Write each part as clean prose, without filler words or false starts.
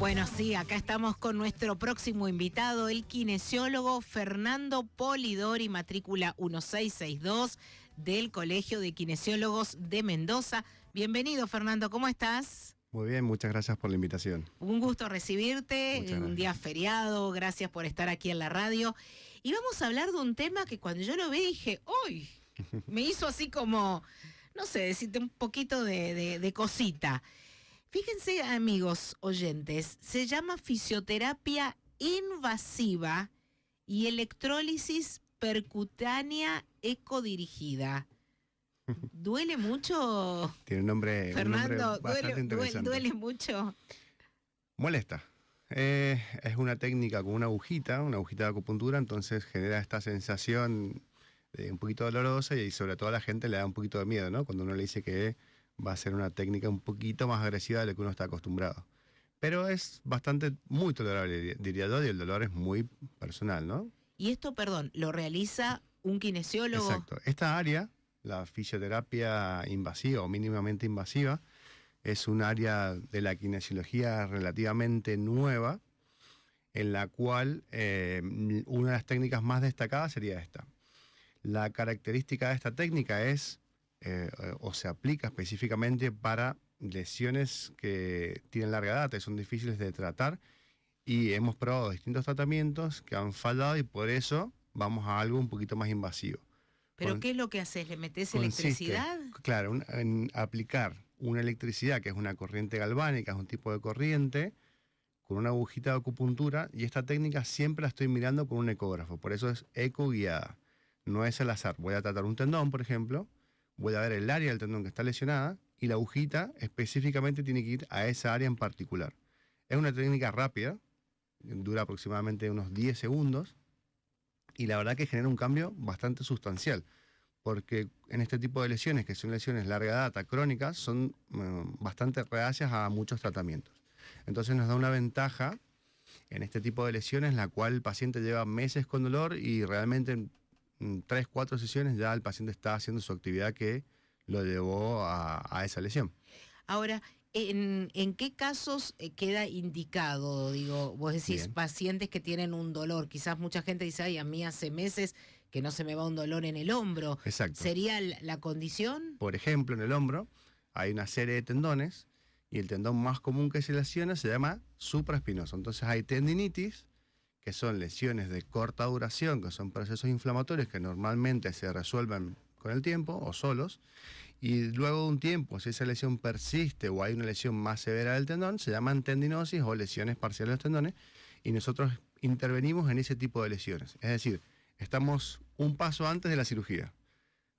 Bueno, sí, acá estamos con nuestro próximo invitado, el kinesiólogo Fernando Polidori, matrícula 1662 del Colegio de Kinesiólogos de Mendoza. Bienvenido, Fernando, ¿cómo estás? Muy bien, muchas gracias por la invitación. Un gusto recibirte, un día feriado, gracias por estar aquí en la radio. Y vamos a hablar de un tema que cuando yo lo vi dije, ¡uy! Me hizo así como, no sé, decirte un poquito de cosita. Fíjense, amigos oyentes, se llama fisioterapia invasiva y electrólisis percutánea ecodirigida. ¿Duele mucho? Tiene un nombre, Fernando, bastante interesante. ¿duele mucho? Molesta. Es una técnica con una agujita de acupuntura, entonces genera esta sensación un poquito dolorosa y sobre todo a la gente le da un poquito de miedo, ¿no? Cuando uno le dice que va a ser una técnica un poquito más agresiva de lo que uno está acostumbrado. Pero es muy tolerable, diría yo, y el dolor es muy personal, ¿no? Y esto, perdón, lo realiza un kinesiólogo. Exacto. Esta área, la fisioterapia invasiva o mínimamente invasiva, es un área de la kinesiología relativamente nueva, en la cual una de las técnicas más destacadas sería esta. La característica de esta técnica es, o se aplica específicamente para lesiones que tienen larga data y son difíciles de tratar, y hemos probado distintos tratamientos que han fallado y por eso vamos a algo un poquito más invasivo. ¿Pero qué es lo que haces? ¿Le metes electricidad? Claro, en aplicar una electricidad, que es una corriente galvánica, es un tipo de corriente, con una agujita de acupuntura, y esta técnica siempre la estoy mirando con un ecógrafo, por eso es ecoguiada, no es al azar. Voy a tratar un tendón, por ejemplo, voy a ver el área del tendón que está lesionada, y la agujita específicamente tiene que ir a esa área en particular. Es una técnica rápida, dura aproximadamente unos 10 segundos, y la verdad que genera un cambio bastante sustancial, porque en este tipo de lesiones, que son lesiones larga data, crónicas, son bastante reacias a muchos tratamientos. Entonces nos da una ventaja en este tipo de lesiones, la cual el paciente lleva meses con dolor y realmente en 3, 4 sesiones ya el paciente está haciendo su actividad que lo llevó a esa lesión. Ahora, ¿en qué casos queda indicado? Digo, vos decís Bien. pacientes que tienen un dolor. Quizás mucha gente dice, ay, a mí hace meses que no se me va un dolor en el hombro. Exacto. ¿Sería la condición? Por ejemplo, en el hombro hay una serie de tendones y el tendón más común que se lesiona se llama supraespinoso. Entonces hay tendinitis, que son lesiones de corta duración, que son procesos inflamatorios que normalmente se resuelven con el tiempo o solos, y luego de un tiempo, si esa lesión persiste o hay una lesión más severa del tendón, se llaman tendinosis o lesiones parciales de los tendones, y nosotros intervenimos en ese tipo de lesiones. Es decir, estamos un paso antes de la cirugía.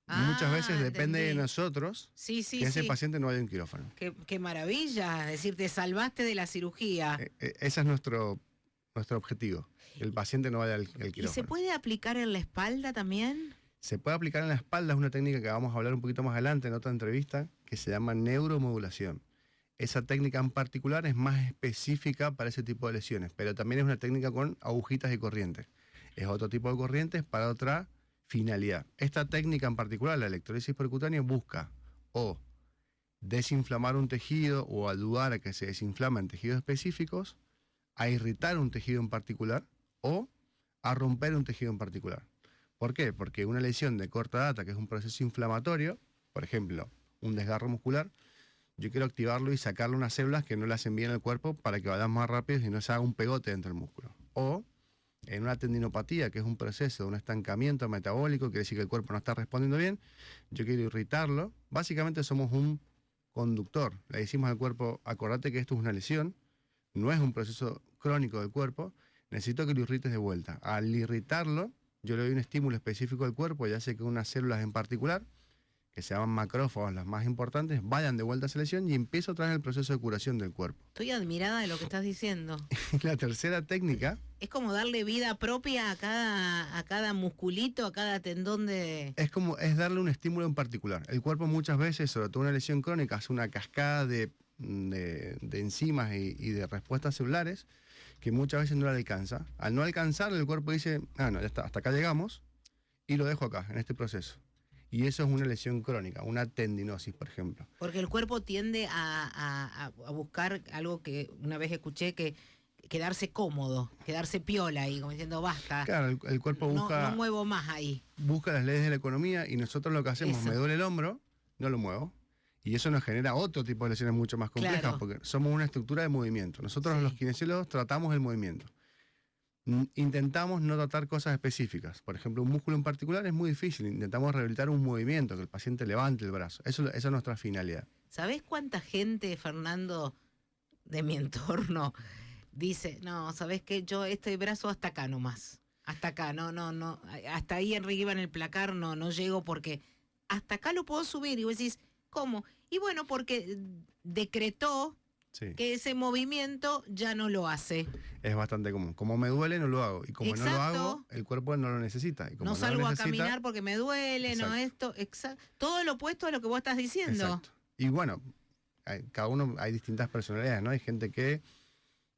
Muchas veces depende de nosotros que ese paciente no vaya a un quirófano. Qué maravilla, es decir, te salvaste de la cirugía. Ese es nuestro objetivo, que el paciente no vaya al quirófano. ¿Y se puede aplicar en la espalda también? Se puede aplicar en la espalda, es una técnica que vamos a hablar un poquito más adelante en otra entrevista, que se llama neuromodulación. Esa técnica en particular es más específica para ese tipo de lesiones, pero también es una técnica con agujitas y corrientes. Es otro tipo de corrientes para otra finalidad. Esta técnica en particular, la electrólisis percutánea, busca o desinflamar un tejido o ayudar a que se desinflamen tejidos específicos, a irritar un tejido en particular o a romper un tejido en particular. ¿Por qué? Porque una lesión de corta data, que es un proceso inflamatorio, por ejemplo, un desgarro muscular, yo quiero activarlo y sacarle unas células que no le hacen bien al cuerpo para que vayan más rápido y no se haga un pegote dentro del músculo. O en una tendinopatía, que es un proceso de un estancamiento metabólico, quiere decir que el cuerpo no está respondiendo bien, yo quiero irritarlo. Básicamente somos un conductor. Le decimos al cuerpo, acordate que esto es una lesión, no es un proceso crónico del cuerpo, necesito que lo irrites de vuelta. Al irritarlo, yo le doy un estímulo específico al cuerpo y hace que unas células en particular, que se llaman macrófagos, las más importantes, vayan de vuelta a esa lesión y empieza otra vez el proceso de curación del cuerpo. Estoy admirada de lo que estás diciendo. La tercera técnica... Es como darle vida propia a cada musculito, a cada tendón de... Es darle un estímulo en particular. El cuerpo muchas veces, sobre todo una lesión crónica, hace una cascada de enzimas y de respuestas celulares que muchas veces no la alcanza. Al no alcanzar, el cuerpo dice, no, ya está, hasta acá llegamos y lo dejo acá, en este proceso. Y eso es una lesión crónica, una tendinosis, por ejemplo. Porque el cuerpo tiende a buscar algo que una vez escuché, que quedarse cómodo, quedarse piola ahí, como diciendo basta. Claro, el cuerpo busca... No muevo más ahí. Busca las leyes de la economía y nosotros lo que hacemos, Eso. me duele el hombro, no lo muevo. Y eso nos genera otro tipo de lesiones mucho más complejas, Claro. porque somos una estructura de movimiento. Nosotros Sí. los kinesiólogos tratamos el movimiento. Intentamos no tratar cosas específicas. Por ejemplo, un músculo en particular es muy difícil. Intentamos rehabilitar un movimiento, que el paciente levante el brazo. Esa es nuestra finalidad. ¿Sabés cuánta gente, Fernando, de mi entorno, dice, no, ¿sabés qué? Yo este brazo hasta acá nomás. Hasta acá, no. Hasta ahí arriba en el placar no llego porque hasta acá lo puedo subir. Y vos decís, ¿cómo? Y bueno, porque decretó Sí. que ese movimiento ya no lo hace. Es bastante común. Como me duele, no lo hago. Y como no lo Exacto. hago, el cuerpo no lo necesita. Y como No lo salgo a necesita, caminar porque me duele, Exacto. no esto, exacto. Todo lo opuesto a lo que vos estás diciendo. Exacto. Y bueno, cada uno, hay distintas personalidades, ¿no? Hay gente que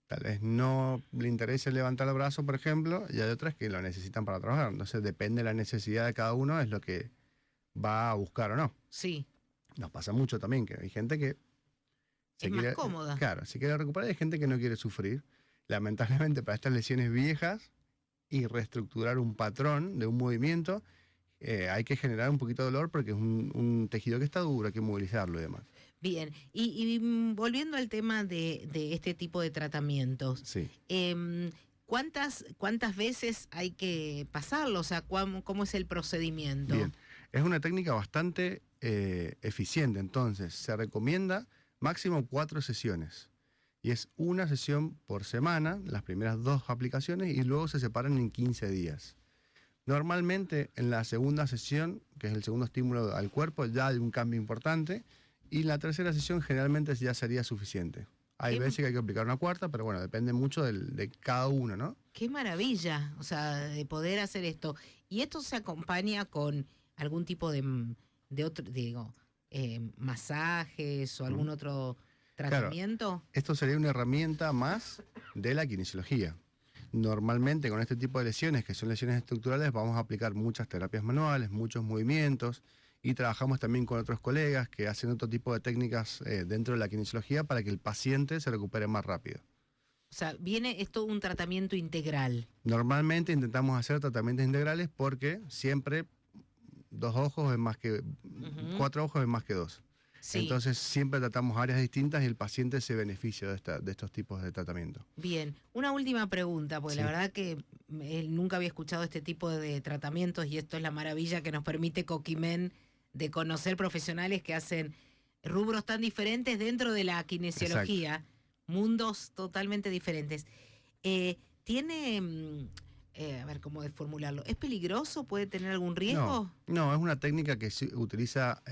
tal vez no le interesa levantar el brazo, por ejemplo, y hay otras que lo necesitan para trabajar. Entonces depende de la necesidad de cada uno, es lo que va a buscar o no. Sí, Nos pasa mucho también que hay gente que es más cómoda. Claro, si quiere recuperar, hay gente que no quiere sufrir. Lamentablemente para estas lesiones viejas y reestructurar un patrón de un movimiento, hay que generar un poquito de dolor porque es un tejido que está duro, hay que movilizarlo y demás. Bien, y volviendo al tema de este tipo de tratamientos, Sí. ¿cuántas veces hay que pasarlo? O sea, ¿cómo es el procedimiento? Bien, es una técnica bastante eficiente, entonces se recomienda máximo 4 sesiones. Y es una sesión por semana, las primeras 2 aplicaciones, y luego se separan en 15 días. Normalmente en la segunda sesión, que es el segundo estímulo al cuerpo, ya hay un cambio importante, y en la tercera sesión generalmente ya sería suficiente. Hay veces que hay que aplicar una cuarta, pero bueno, depende mucho de cada uno, ¿no? Qué maravilla, o sea, de poder hacer esto. ¿Y esto se acompaña con algún tipo de otro, digo, masajes o algún otro tratamiento? Claro, esto sería una herramienta más de la kinesiología. Normalmente con este tipo de lesiones, que son lesiones estructurales, vamos a aplicar muchas terapias manuales, muchos movimientos, y trabajamos también con otros colegas que hacen otro tipo de técnicas dentro de la kinesiología para que el paciente se recupere más rápido. O sea, es todo un tratamiento integral. Normalmente intentamos hacer tratamientos integrales porque siempre 2 ojos es más que 4 ojos es más que 2. Sí. Entonces siempre tratamos áreas distintas y el paciente se beneficia de estos tipos de tratamiento. Bien, una última pregunta, porque Sí. la verdad que nunca había escuchado este tipo de tratamientos y esto es la maravilla que nos permite Coquimen de conocer profesionales que hacen rubros tan diferentes dentro de la kinesiología, mundos totalmente diferentes. A ver cómo formularlo, ¿es peligroso? ¿Puede tener algún riesgo? No, es una técnica que se utiliza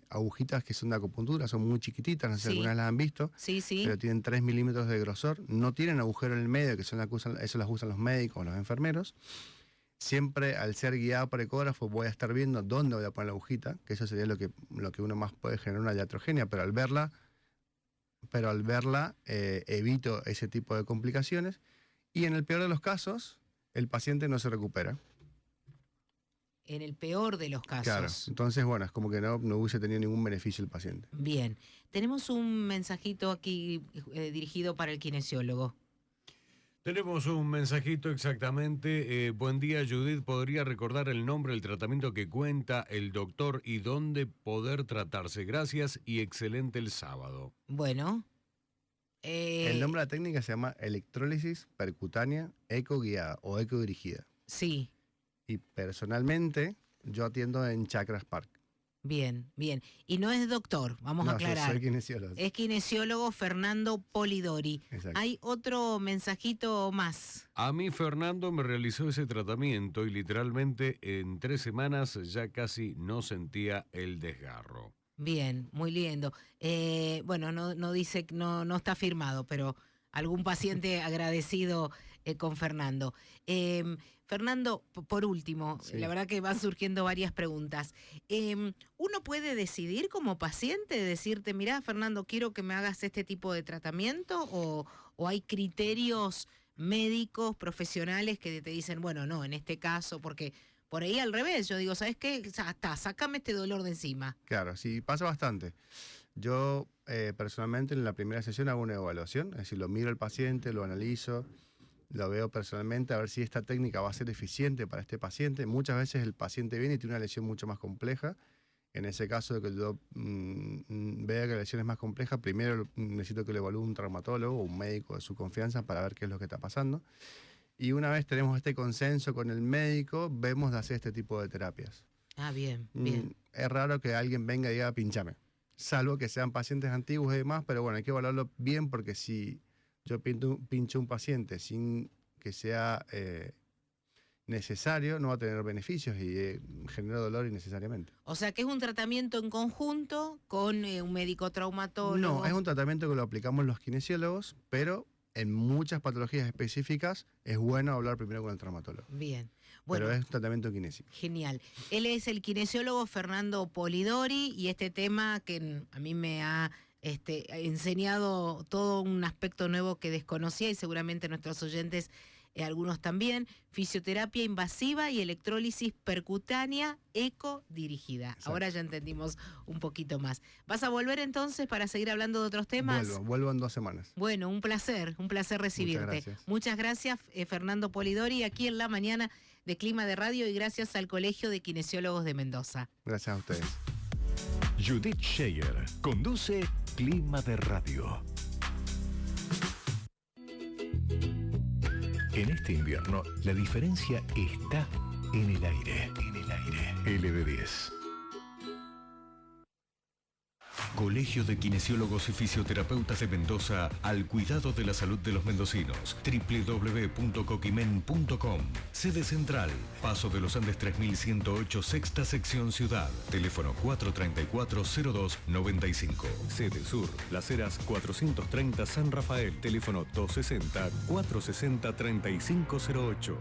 agujitas que son de acupuntura, son muy chiquititas, no sé si Sí. algunas las han visto, Sí. pero tienen 3 milímetros de grosor, no tienen agujero en el medio, que son eso las usan los médicos o los enfermeros. Siempre al ser guiado por ecógrafo voy a estar viendo dónde voy a poner la agujita, que eso sería lo que uno más puede generar una iatrogenia, pero al verla evito ese tipo de complicaciones y en el peor de los casos el paciente no se recupera. En el peor de los casos. Claro, entonces bueno, es como que no hubiese tenido ningún beneficio el paciente. Bien, tenemos un mensajito aquí dirigido para el kinesiólogo. Tenemos un mensajito exactamente. Buen día, Judith. ¿Podría recordar el nombre del tratamiento que cuenta el doctor y dónde poder tratarse? Gracias y excelente el sábado. Bueno. El nombre de la técnica se llama electrólisis percutánea ecoguiada o ecodirigida. Sí. Y personalmente yo atiendo en Chakras Park. Bien. Y no es doctor, vamos a aclarar. Yo soy kinesiólogo. Es kinesiólogo Fernando Polidori. Exacto. Hay otro mensajito más. A mí Fernando me realizó ese tratamiento y literalmente en 3 semanas ya casi no sentía el desgarro. Bien, muy lindo. Bueno, no dice, no está firmado, pero algún paciente agradecido con Fernando. Fernando, por último, Sí. la verdad que van surgiendo varias preguntas. ¿Uno puede decidir como paciente, decirte, mirá, Fernando, quiero que me hagas este tipo de tratamiento? ¿O hay criterios médicos, profesionales que te dicen, bueno, no, en este caso, porque Por ahí al revés, yo digo, ¿sabes qué? Ya está, sácame este dolor de encima. Claro, sí, pasa bastante. Yo personalmente en la primera sesión hago una evaluación, es decir, lo miro al paciente, lo analizo, lo veo personalmente a ver si esta técnica va a ser eficiente para este paciente. Muchas veces el paciente viene y tiene una lesión mucho más compleja. En ese caso de que yo vea que la lesión es más compleja, primero necesito que lo evalúe un traumatólogo o un médico de su confianza para ver qué es lo que está pasando. Y una vez tenemos este consenso con el médico, vemos de hacer este tipo de terapias. Ah, bien, bien. Es raro que alguien venga y diga, pinchame. Salvo que sean pacientes antiguos y demás, pero bueno, hay que evaluarlo bien porque si yo pincho un paciente sin que sea necesario, no va a tener beneficios y genera dolor innecesariamente. O sea que es un tratamiento en conjunto con un médico traumatólogo. No, es un tratamiento que lo aplicamos los kinesiólogos, pero en muchas patologías específicas es bueno hablar primero con el traumatólogo. Bien. Bueno, pero es un tratamiento kinésico. Genial. Él es el kinesiólogo Fernando Polidori y este tema que a mí me ha enseñado todo un aspecto nuevo que desconocía y seguramente nuestros oyentes, algunos también, fisioterapia invasiva y electrólisis percutánea ecodirigida. Exacto. Ahora ya entendimos un poquito más. ¿Vas a volver entonces para seguir hablando de otros temas? Vuelvo en 2 semanas. Bueno, un placer recibirte. Muchas gracias, Fernando Polidori, aquí en La Mañana de Clima de Radio y gracias al Colegio de Kinesiólogos de Mendoza. Gracias a ustedes. Judith Scheyer conduce Clima de Radio. En este invierno, la diferencia está en el aire. LB10. Colegio de Kinesiólogos y Fisioterapeutas de Mendoza al cuidado de la salud de los mendocinos. www.coquimen.com. Sede central, Paso de los Andes 3108, sexta sección Ciudad. Teléfono 434-0295. Sede sur, Las Heras 430 San Rafael. Teléfono 260-460-3508.